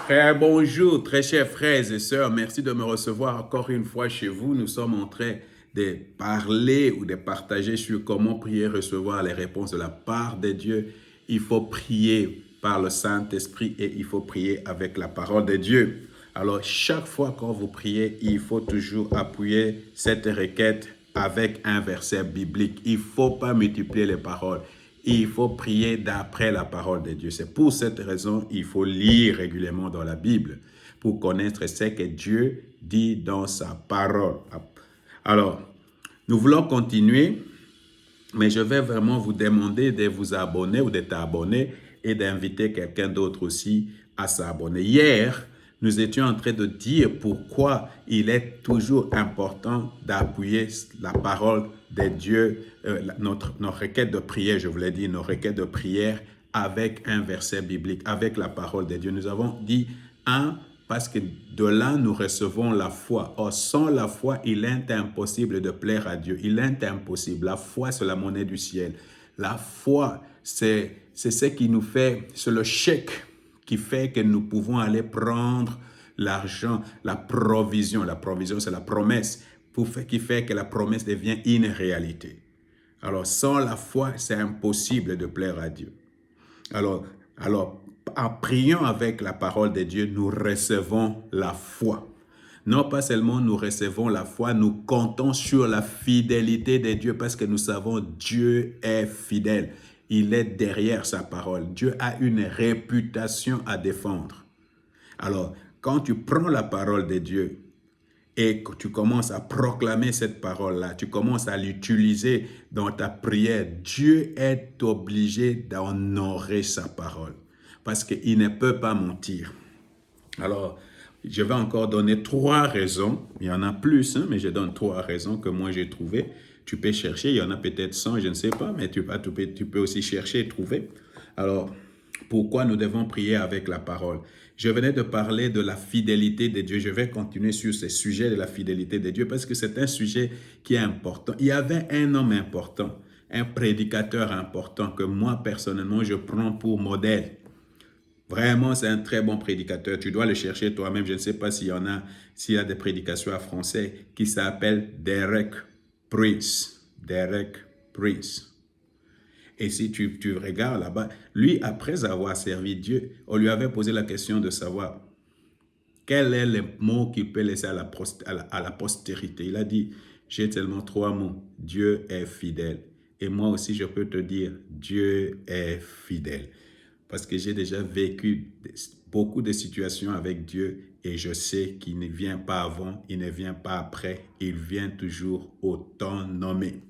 Frère, bonjour, très chers frères et sœurs. Merci de me recevoir encore une fois chez vous. Nous sommes en train de parler ou de partager sur comment prier, recevoir les réponses de la part de Dieu. Il faut prier par le Saint-Esprit et il faut prier avec la parole de Dieu. Alors, chaque fois quand vous priez, il faut toujours appuyer cette requête avec un verset biblique. Il ne faut pas multiplier les paroles. Il faut prier d'après la parole de Dieu. C'est pour cette raison qu'il faut lire régulièrement dans la Bible pour connaître ce que Dieu dit dans sa parole. Alors, nous voulons continuer, mais je vais vraiment vous demander de vous abonner ou de t'abonner et d'inviter quelqu'un d'autre aussi à s'abonner. Hier, nous étions en train de dire pourquoi il est toujours important d'appuyer la parole de Dieu, nos requêtes de prière, je voulais dire, nos requêtes de prière avec un verset biblique, avec la parole de Dieu. Nous avons dit, parce que de là, nous recevons la foi. Or, sans la foi, il est impossible de plaire à Dieu. Il est impossible. La foi, c'est la monnaie du ciel. La foi, c'est ce qui nous fait, c'est le chèque qui fait que nous pouvons aller prendre l'argent, la provision. La provision, c'est la promesse, qui fait que la promesse devient une réalité. Alors, sans la foi, c'est impossible de plaire à Dieu. Alors, en priant avec la parole de Dieu, nous recevons la foi. Non pas seulement nous recevons la foi, nous comptons sur la fidélité de Dieu parce que nous savons Dieu est fidèle. Il est derrière sa parole. Dieu a une réputation à défendre. Alors, quand tu prends la parole de Dieu et que tu commences à proclamer cette parole-là, tu commences à l'utiliser dans ta prière, Dieu est obligé d'honorer sa parole parce qu'il ne peut pas mentir. Alors, je vais encore donner 3 raisons. Il y en a plus, mais je donne 3 raisons que moi j'ai trouvées. Tu peux chercher, il y en a peut-être 100, je ne sais pas, mais tu peux aussi chercher et trouver. Alors, pourquoi nous devons prier avec la parole? Je venais de parler de la fidélité de Dieu. Je vais continuer sur ce sujet de la fidélité de Dieu parce que c'est un sujet qui est important. Il y avait un homme important, un prédicateur important que moi, personnellement, je prends pour modèle. Vraiment, c'est un très bon prédicateur. Tu dois le chercher toi-même. Je ne sais pas s'il y a des prédications en français qui s'appellent Derek Prince. Derek Prince. Et si tu regardes là-bas, lui, après avoir servi Dieu, on lui avait posé la question de savoir quel est le mot qu'il peut laisser à la postérité. Il a dit, j'ai seulement 3 mots. Dieu est fidèle. Et moi aussi, je peux te dire, Dieu est fidèle. Parce que j'ai déjà vécu beaucoup de situations avec Dieu et je sais qu'il ne vient pas avant, il ne vient pas après, il vient toujours au temps nommé.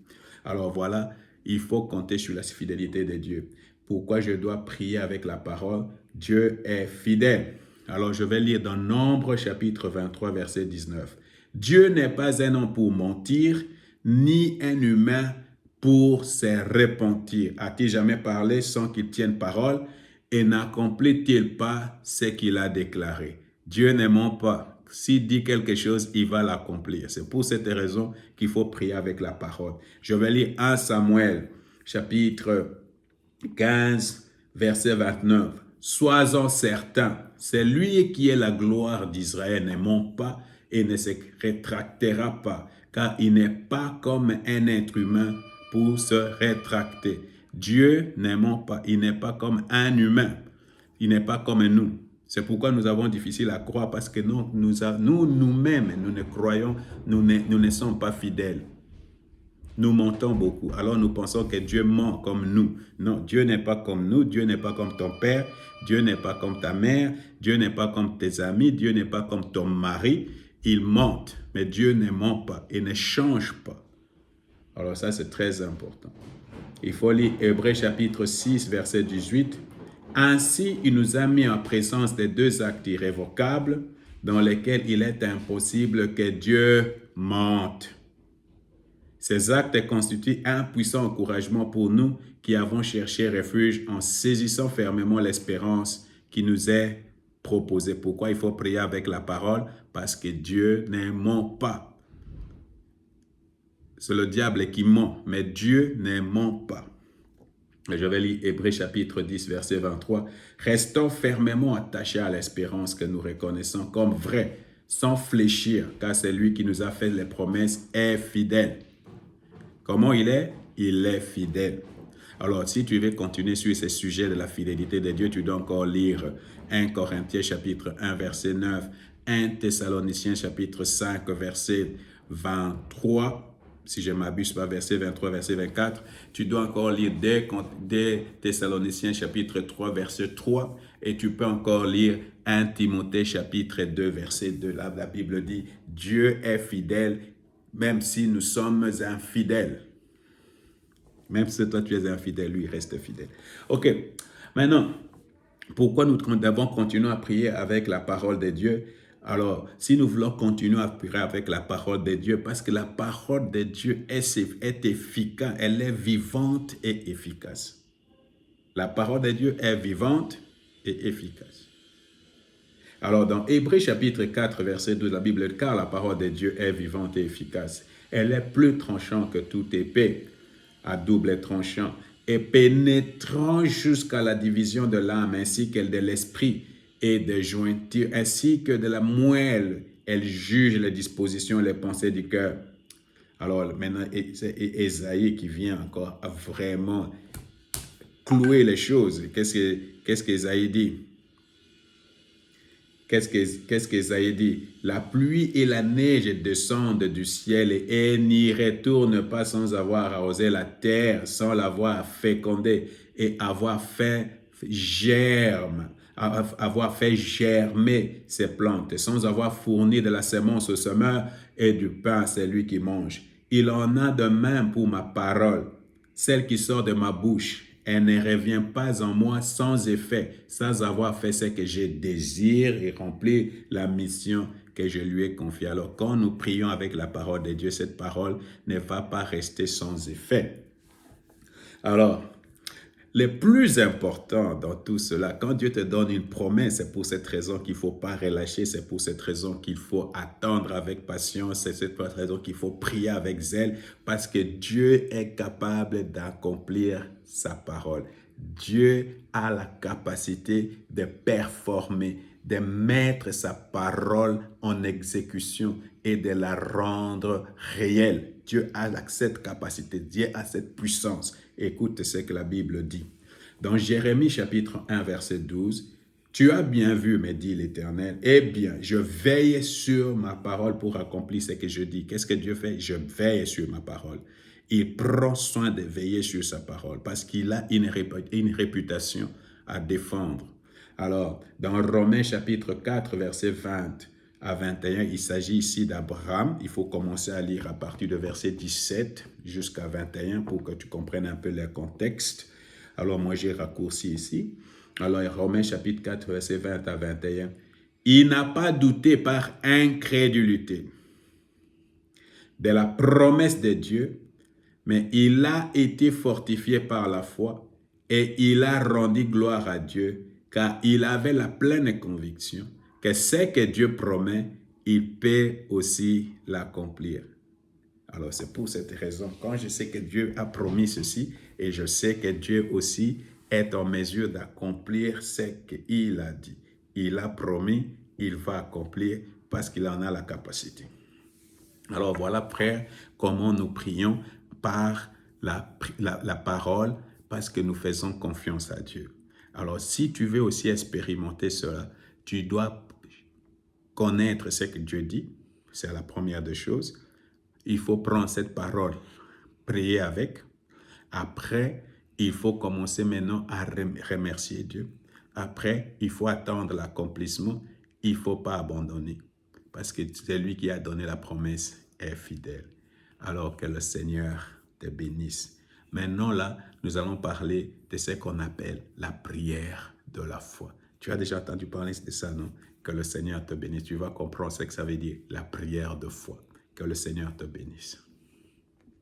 Alors voilà, il faut compter sur la fidélité de Dieu. Pourquoi je dois prier avec la parole? Dieu est fidèle. Alors je vais lire dans Nombre chapitre 23 verset 19. Dieu n'est pas un homme pour mentir, ni un humain pour se repentir. A-t-il jamais parlé sans qu'il tienne parole et n'accomplit-il pas ce qu'il a déclaré? Dieu ne ment pas. S'il dit quelque chose, il va l'accomplir. C'est pour cette raison qu'il faut prier avec la parole. Je vais lire 1 Samuel, chapitre 15, verset 29. Sois-en certain, c'est lui qui est la gloire d'Israël, ne ment pas et ne se rétractera pas, car il n'est pas comme un être humain pour se rétracter. Dieu ne ment pas, il n'est pas comme un humain, il n'est pas comme nous. C'est pourquoi nous avons difficile à croire parce que nous-mêmes, nous ne croyons, nous ne sommes pas fidèles. Nous mentons beaucoup. Alors nous pensons que Dieu ment comme nous. Non, Dieu n'est pas comme nous. Dieu n'est pas comme ton père. Dieu n'est pas comme ta mère. Dieu n'est pas comme tes amis. Dieu n'est pas comme ton mari. Il ment. Mais Dieu ne ment pas. Il ne change pas. Alors ça, c'est très important. Il faut lire Hébreux chapitre 6, verset 18. Ainsi, il nous a mis en présence des 2 actes irrévocables dans lesquels il est impossible que Dieu mente. Ces actes constituent un puissant encouragement pour nous qui avons cherché refuge en saisissant fermement l'espérance qui nous est proposée. Pourquoi il faut prier avec la parole? Parce que Dieu ne ment pas. C'est le diable qui ment, mais Dieu ne ment pas. Je vais lire Hébreux chapitre 10, verset 23. Restons fermement attachés à l'espérance que nous reconnaissons comme vraie, sans fléchir, car c'est lui qui nous a fait les promesses est fidèle. Comment il est? Il est fidèle. Alors, si tu veux continuer sur ces sujets de la fidélité de Dieu, tu dois encore lire 1 Corinthiens chapitre 1, verset 9, 1 Thessaloniciens chapitre 5, verset 23, si je ne m'abuse pas, verset 23, verset 24. Tu dois encore lire 2 Thessaloniciens chapitre 3, verset 3, et tu peux encore lire 1 Timothée chapitre 2, verset 2. Là, la Bible dit, Dieu est fidèle, même si nous sommes infidèles. Même si toi tu es infidèle, lui il reste fidèle. Ok, maintenant, pourquoi nous devons continuer à prier avec la parole de Dieu? Alors, si nous voulons continuer à prier avec la parole de Dieu, parce que la parole de Dieu est efficace, elle est vivante et efficace. La parole de Dieu est vivante et efficace. Alors, dans Hébreux chapitre 4, verset 12, la Bible dit, car la parole de Dieu est vivante et efficace. Elle est plus tranchante que toute épée à double tranchant et pénétrant jusqu'à la division de l'âme ainsi que de l'esprit et des jointures ainsi que de la moelle. Elle juge les dispositions et les pensées du cœur. Alors maintenant, c'est Ésaïe qui vient encore à vraiment clouer les choses. Qu'est-ce qu'Ésaïe dit? Qu'est-ce qu'Ésaïe dit? La pluie et la neige descendent du ciel et n'y retournent pas sans avoir arrosé la terre, sans l'avoir fécondée et avoir fait germer ses plantes, sans avoir fourni de la semence au semeur et du pain à celui qui mange. Il en a de même pour ma parole, celle qui sort de ma bouche. Elle ne revient pas en moi sans effet, sans avoir fait ce que je désire et remplir la mission que je lui ai confiée. Alors, quand nous prions avec la parole de Dieu, cette parole ne va pas rester sans effet. Alors, le plus important dans tout cela, quand Dieu te donne une promesse, c'est pour cette raison qu'il ne faut pas relâcher, c'est pour cette raison qu'il faut attendre avec patience, c'est cette raison qu'il faut prier avec zèle, parce que Dieu est capable d'accomplir sa parole. Dieu a la capacité de performer, de mettre sa parole en exécution et de la rendre réelle. Dieu a cette capacité, Dieu a cette puissance. Écoute ce que la Bible dit. Dans Jérémie chapitre 1, verset 12, « Tu as bien vu, me dit l'Éternel, eh bien, je veille sur ma parole pour accomplir ce que je dis. » Qu'est-ce que Dieu fait? Je veille sur ma parole. Il prend soin de veiller sur sa parole parce qu'il a une réputation à défendre. Alors, dans Romains chapitre 4, verset 20 à 21, il s'agit ici d'Abraham. Il faut commencer à lire à partir de verset 17 jusqu'à 21 pour que tu comprennes un peu le contexte. Alors, moi, j'ai raccourci ici. Alors, Romains chapitre 4, verset 20 à 21. Il n'a pas douté par incrédulité de la promesse de Dieu, mais il a été fortifié par la foi et il a rendu gloire à Dieu, car il avait la pleine conviction que ce que Dieu promet, il peut aussi l'accomplir. Alors c'est pour cette raison, quand je sais que Dieu a promis ceci, et je sais que Dieu aussi est en mesure d'accomplir ce qu'il a dit. Il a promis, il va accomplir parce qu'il en a la capacité. Alors voilà, frère, comment nous prions par la parole, parce que nous faisons confiance à Dieu. Alors, si tu veux aussi expérimenter cela, tu dois connaître ce que Dieu dit. C'est la première des choses. Il faut prendre cette parole, prier avec. Après, il faut commencer maintenant à remercier Dieu. Après, il faut attendre l'accomplissement. Il ne faut pas abandonner. Parce que c'est lui qui a donné la promesse est fidèle. Alors que le Seigneur te bénisse. Maintenant là, nous allons parler de ce qu'on appelle la prière de la foi. Tu as déjà entendu parler de ça, non? Que le Seigneur te bénisse. Tu vas comprendre ce que ça veut dire, la prière de foi. Que le Seigneur te bénisse.